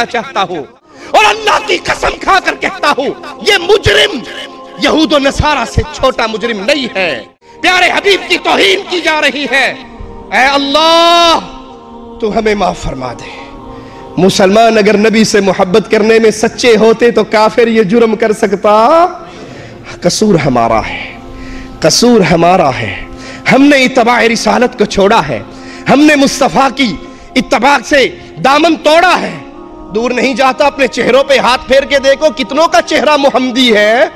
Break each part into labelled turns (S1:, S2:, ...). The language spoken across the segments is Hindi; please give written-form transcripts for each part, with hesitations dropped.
S1: चाहता हूँ और अल्लाह की कसम खाकर कहता हूँ ये मुजरिम यहूद और नसारा से छोटा मुजरिम नहीं है। प्यारे हबीब की तौहीन की जा रही है। ऐ अल्लाह तू हमें माफ फरमा दे। मुसलमान अगर नबी से मोहब्बत करने में सच्चे होते तो काफिर ये जुर्म कर सकता? कसूर हमारा है, कसूर हमारा है। हमने इत्तबा रिसालत को छोड़ा है, हमने मुस्तफा की इत्तबा से दामन तोड़ा है। दूर नहीं जाता, अपने चेहरों पे हाथ फेर के देखो, कितनों का चेहरा मोहम्मदी है,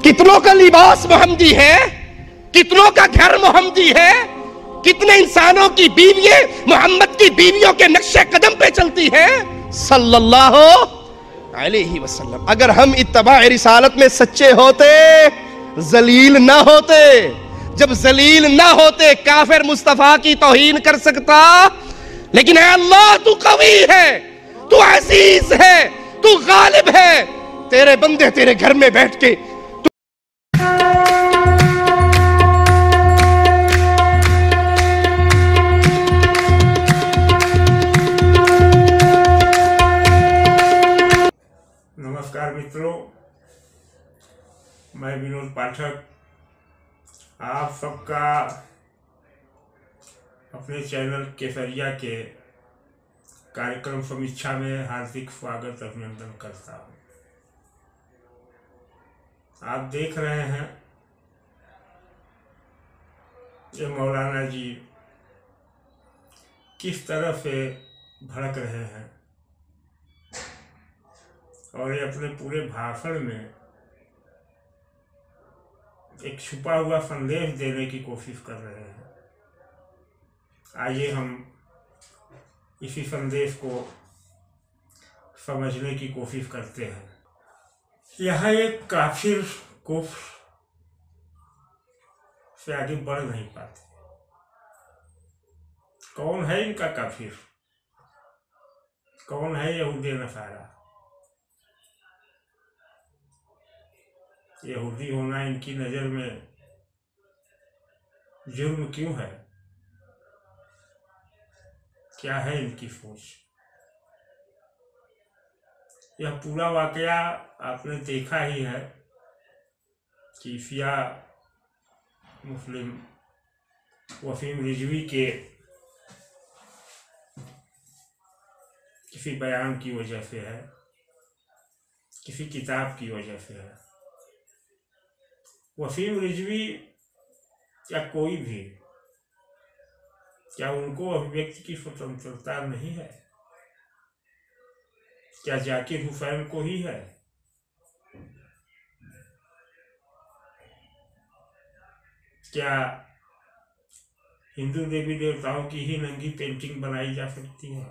S1: कितनों का लिबास मोहम्मदी है, कितनों का घर मोहम्मदी है, कितने इंसानों की बीवियां मोहम्मद की बीवियों के नक्शे कदम पे चलती हैं सल्लल्लाहु अलैहि वसल्लम। अगर हम इत्तबा रिसालत में सच्चे होते, जलील ना होते। जब जलील ना होते काफिर मुस्तफा की तौहीन कर सकता? लेकिन ऐ अल्लाह तू कवी है, तू अजीज है, तू गालिब है। तेरे बंदे तेरे घर में बैठ के
S2: नमस्कार मित्रों, मैं विनोद पाठक आप सबका अपने चैनल केसरिया के कार्यक्रम समीक्षा में हार्दिक स्वागत अभिनंदन करता हूँ। आप देख रहे हैं ये मौलाना जी किस तरह से भड़क रहे हैं और ये अपने पूरे भाषण में एक छुपा हुआ संदेश देने की कोशिश कर रहे हैं। आइए हम इसी संदेश को समझने की कोशिश करते हैं। यह एक काफिर कुफ्र से आगे बढ़ नहीं पाते। कौन है इनका काफिर? कौन है यहूदी नसारा? यहूदी होना इनकी नजर में जुर्म क्यों है? क्या है इनकी सोच? यह पूरा वाकया आपने देखा ही है कि शिया मुस्लिम वसीम रिजवी के किसी बयान की वजह से है, किसी किताब की वजह से है। वसीम रिजवी या कोई भी, क्या उनको अभिव्यक्ति की स्वतंत्रता नहीं है? क्या जाकिर हुसैन को ही है? क्या हिंदू देवी देवताओं की ही नंगी पेंटिंग बनाई जा सकती है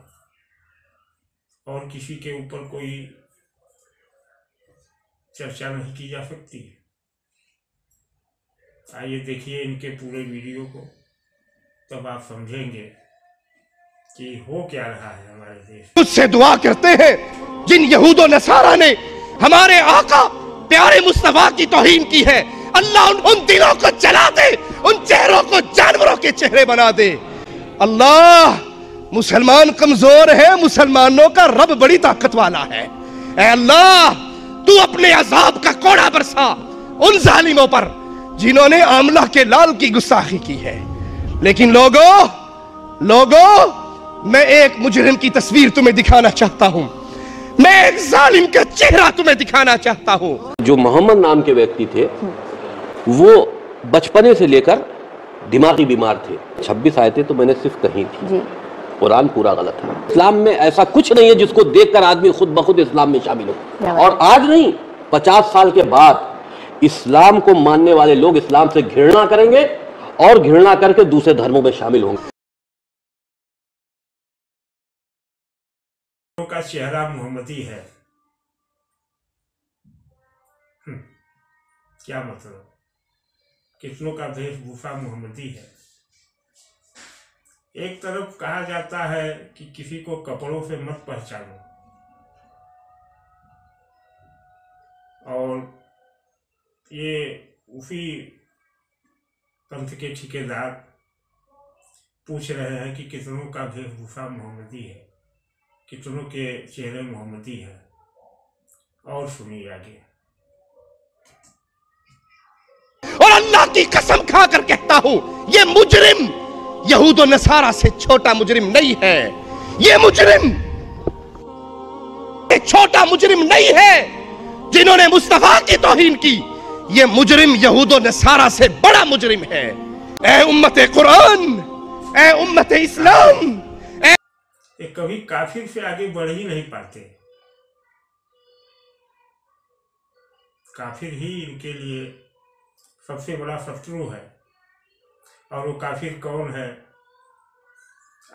S2: और किसी के ऊपर कोई चर्चा नहीं की जा सकती? आइए देखिए इनके पूरे वीडियो को, तब आप समझेंगे कि हो क्या रहा है हमारे देश।
S1: मुझसे दुआ करते हैं जिन यहूद और नसारा ने हमारे आका प्यारे मुस्तफा की तौहीन की है, अल्लाह उन दिलों को जला दे, उन चेहरों को जानवरों के चेहरे बना दे। अल्लाह, मुसलमान कमजोर है, मुसलमानों का रब बड़ी ताकत वाला है। ऐ अल्लाह तू अपने अजाब का कोड़ा बरसा उन जालिमों पर जिन्होंने आमला के लाल की गुस्ताखी की है। लेकिन लोगों मैं एक मुजरिम की तस्वीर तुम्हें दिखाना चाहता हूं, मैं एक जालिम का चेहरा तुम्हें दिखाना चाहता हूं।
S3: जो मोहम्मद नाम के व्यक्ति थे वो बचपने से लेकर दिमागी बीमार थे। 26 आयतें तो मैंने सिर्फ कही थी, कुरान पूरा गलत है। इस्लाम में ऐसा कुछ नहीं है जिसको देखकर आदमी खुद ब खुद इस्लाम में शामिल हो। और आज नहीं, 50 साल के बाद इस्लाम को मानने वाले लोग इस्लाम से घृणा करेंगे और घृणा करके दूसरे धर्मों में शामिल होंगे।
S2: का चेहरा मोहम्मदी है, क्या मतलब? कितनों का वेशभूषा मोहम्मदी है। एक तरफ कहा जाता है कि किसी को कपड़ों से मत पहचानो, और ये उसी पंथ के ठेकेदार पूछ रहे हैं कि कितनों का वेशभूषा मोहम्मदी है, कितनों के चेहरे मोहम्मदी है। और सुनिए आगे।
S1: और अल्लाह की कसम खाकर कहता हूं, ये मुजरिम यहूद और नसारा से छोटा मुजरिम नहीं है। ये मुजरिम छोटा मुजरिम नहीं है जिन्होंने मुस्तफा की तौहीन की। ये मुजरिम यहूद और नसारा से बड़ा मुजरिम है। ए उम्मत कुरान, ए उम्मत इस्लाम,
S2: ये कभी काफिर से आगे बढ़ ही नहीं पाते। काफिर ही इनके लिए सबसे बड़ा शत्रु है। और वो काफिर कौन है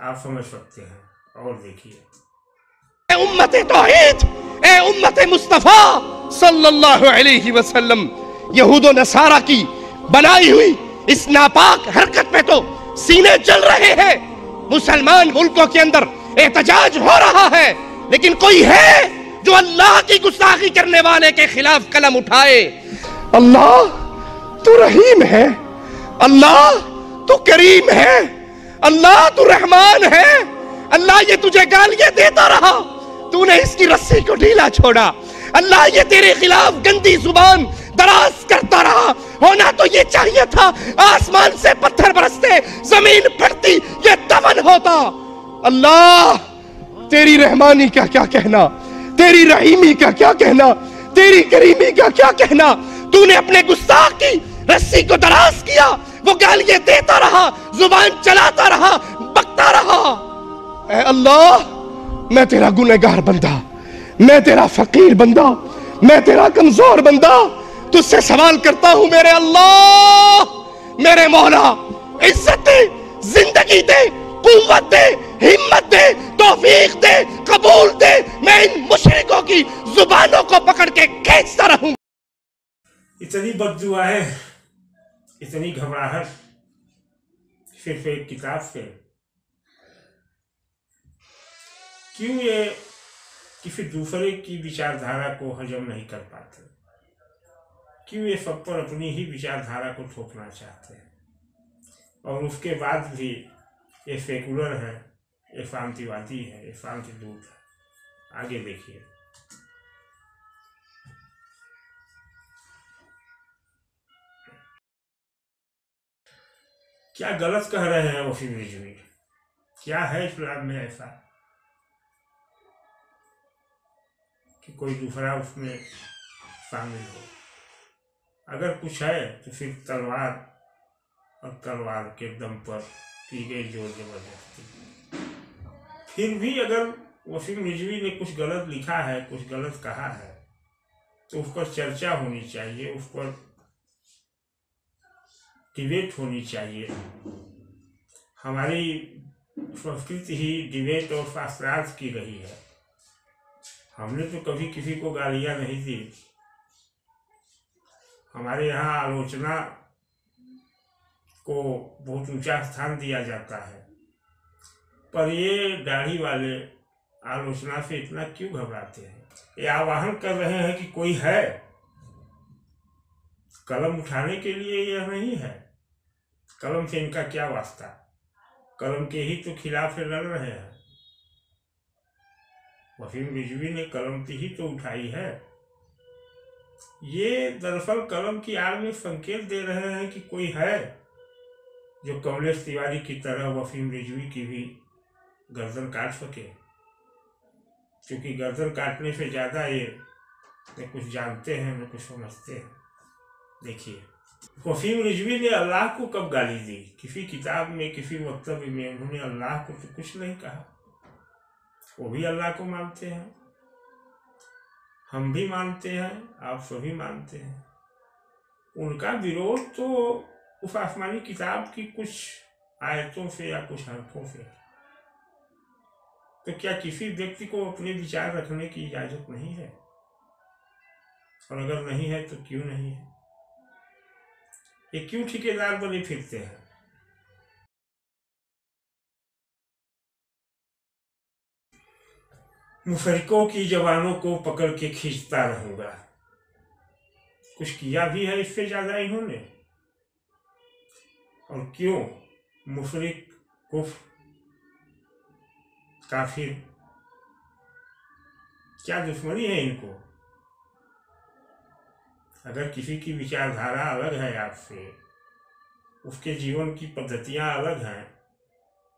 S2: आप समझ सकते हैं। और देखिए,
S1: ए उम्मत तौहीद, ए उम्मत मुस्तफा सल्लल्लाहु अलैहि वसल्लम, यहूद और नसारा की बनाई हुई इस नापाक हरकत में तो सीने जल रहे हैं। मुसलमान मुल्कों के अंदर एहतजाज हो रहा है, लेकिन कोई है जो अल्लाह की गुस्ताखी करने वाले के खिलाफ कलम उठाए। अल्लाह तू रहीम है, अल्लाह तू करीम है, अल्लाह तू रहमान है। अल्लाह ये तुझे गालियां देता रहा, तूने इसकी रस्सी को ढीला छोड़ा। अल्लाह ये तेरे खिलाफ गंदी जुबान दराज करता रहा। होना तो ये चाहिए था आसमान से पत्थर बरसते, जमीन फटती, ये दफन होता। अल्लाह तेरी रहमानी का क्या कहना, तेरी रहीमी का क्या कहना, तेरी करीमी का क्या कहना। तूने अपने गुस्ताख की रस्सी को दराज किया, वो गालियां देता रहा, जुबान चलाता रहा, बकता रहा। ऐ अल्लाह, मैं तेरा गुनहगार बंदा, मैं तेरा फकीर बंदा, मैं तेरा कमजोर बंदा तुझसे सवाल करता हूं। मेरे अल्लाह, मेरे मौला, इज्जत दे, जिंदगी दे, कुव्वत दे, हिम्मत दे, तौफीक दे, कबूल दे। मैं इन मुशरिकों की जुबानों को पकड़ के खींचता रहूं।
S2: इतनी बद्दुआ है, इतनी घबराहट सिर्फ एक किताब से। क्यों ये किसी दूसरे की विचारधारा को हजम नहीं कर पाते? क्यों ये सब पर अपनी ही विचारधारा को थोपना चाहते हैं? और उसके बाद भी ये सेकुलर है, ये शांतिवादी है, ये शांति दूत है। आगे देखिए। क्या गलत कह रहे हैं वसीम रिजवी? क्या है इस्लाम में ऐसा कि कोई दूसरा उसमें शामिल हो? अगर कुछ है तो सिर्फ तलवार और तलवार के दम पर की गई जोर जबरदस्ती। फिर भी अगर वसीम रिजवी ने कुछ गलत लिखा है, कुछ गलत कहा है, तो उस पर चर्चा होनी चाहिए, उस पर डिबेट होनी चाहिए। हमारी संस्कृति ही डिबेट और शास्त्रार्थ की रही है। हमने तो कभी किसी को गालियां नहीं दी। हमारे यहाँ आलोचना को बहुत ऊंचा स्थान दिया जाता है, पर ये दाढ़ी वाले आलोचना से इतना क्यों घबराते हैं? ये आह्वान कर रहे हैं कि कोई है, कलम उठाने के लिए यह नहीं है। कलम से इनका क्या वास्ता? कलम के ही तो खिलाफ लड़ रहे हैं। वसीम रिजवी ने कलम ही तो उठाई है। ये दरअसल कलम की आड़ में संकेत दे रहे हैं कि कोई है जो कमलेश तिवारी की तरह वसीम रिजवी की भी गर्दन काट सके, क्योंकि गर्दन काटने से ज्यादा ये न कुछ जानते हैं न कुछ समझते हैं। देखिए, वसीम रिजवी ने अल्लाह को कब गाली दी? किसी किताब में, किसी वक्तव्य में उन्होंने अल्लाह को तो कुछ नहीं कहा। वो भी अल्लाह को मानते हैं, हम भी मानते हैं, आप सभी मानते हैं। उनका विरोध तो उस आसमानी किताब की कुछ आयतों से या कुछ हरफों से। तो क्या किसी व्यक्ति को अपने विचार रखने की इजाजत नहीं है? और अगर नहीं है तो क्यों नहीं है? ये क्यों ठेकेदार बने फिरते हैं? मुशरिकों की जवानों को पकड़ के खींचता रहूंगा। कुछ किया भी है इससे ज्यादा इन्होंने? और क्यों मुशरिक, कुफ्र, काफिर क्या दुश्मनी है इनको? अगर किसी की विचारधारा अलग है आपसे, उसके जीवन की पद्धतियां अलग हैं,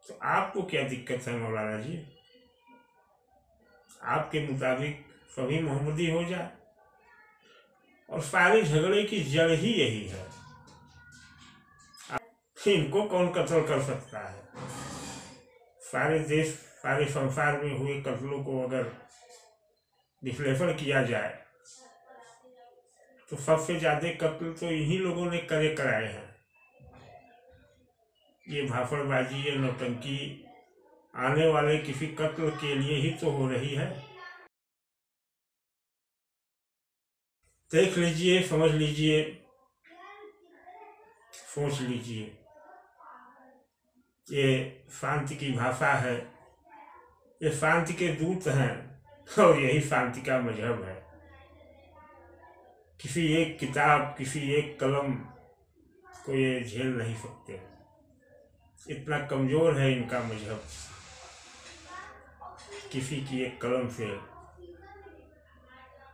S2: तो आपको क्या दिक्कत है मौलाना जी? आपके मुताबिक सभी मोहम्मदी हो जाए। और सारे झगड़े की जड़ ही यही है। इनको कौन कत्ल कर सकता है? सारे देश, सारे संसार में हुए कत्लों को अगर विश्लेषण किया जाए तो सबसे ज्यादा कत्ल तो इन्हीं लोगों ने कराए हैं। ये भाषणबाजी, ये नौटंकी आने वाले किसी कत्ल के लिए ही तो हो रही है। देख लीजिए, समझ लीजिए, सोच लीजिए। ये शांति की भाषा है, ये शांति के दूत हैं और यही शांति का मजहब है। किसी एक किताब, किसी एक कलम को ये झेल नहीं सकते। इतना कमजोर है इनका मजहब। किसी की एक कलम से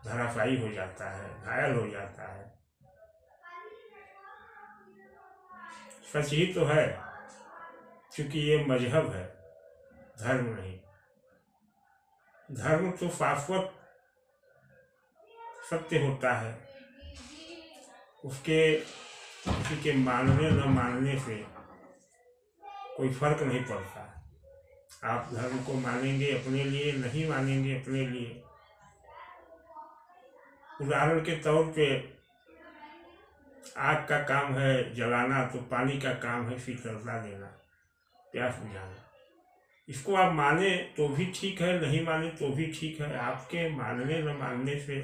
S2: धराशायी हो जाता है, घायल हो जाता है। सच ही तो है, क्योंकि ये मजहब है, धर्म नहीं। धर्म तो शाश्वत सत्य होता है, उसके किसी के मानने न मानने से कोई फर्क नहीं पड़ता। आप धर्म को मानेंगे अपने लिए, नहीं मानेंगे अपने लिए। उदाहरण के तौर पे आग का काम है जलाना, तो पानी का काम है शीतलता देना, प्यास बुझाना। इसको आप माने तो भी ठीक है, नहीं माने तो भी ठीक है। आपके मानने न मानने से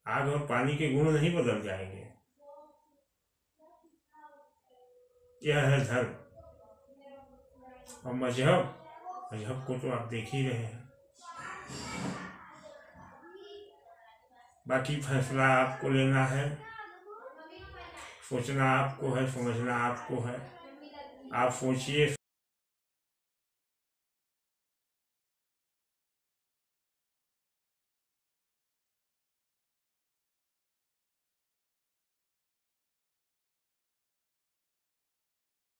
S2: आग और पानी के गुण नहीं बदल जाएंगे। यह है धर्म। और मजहब को तो आप देख ही रहे हैं। बाकी फैसला आपको लेना है, सोचना आपको है, समझना आपको है। आप सोचिए,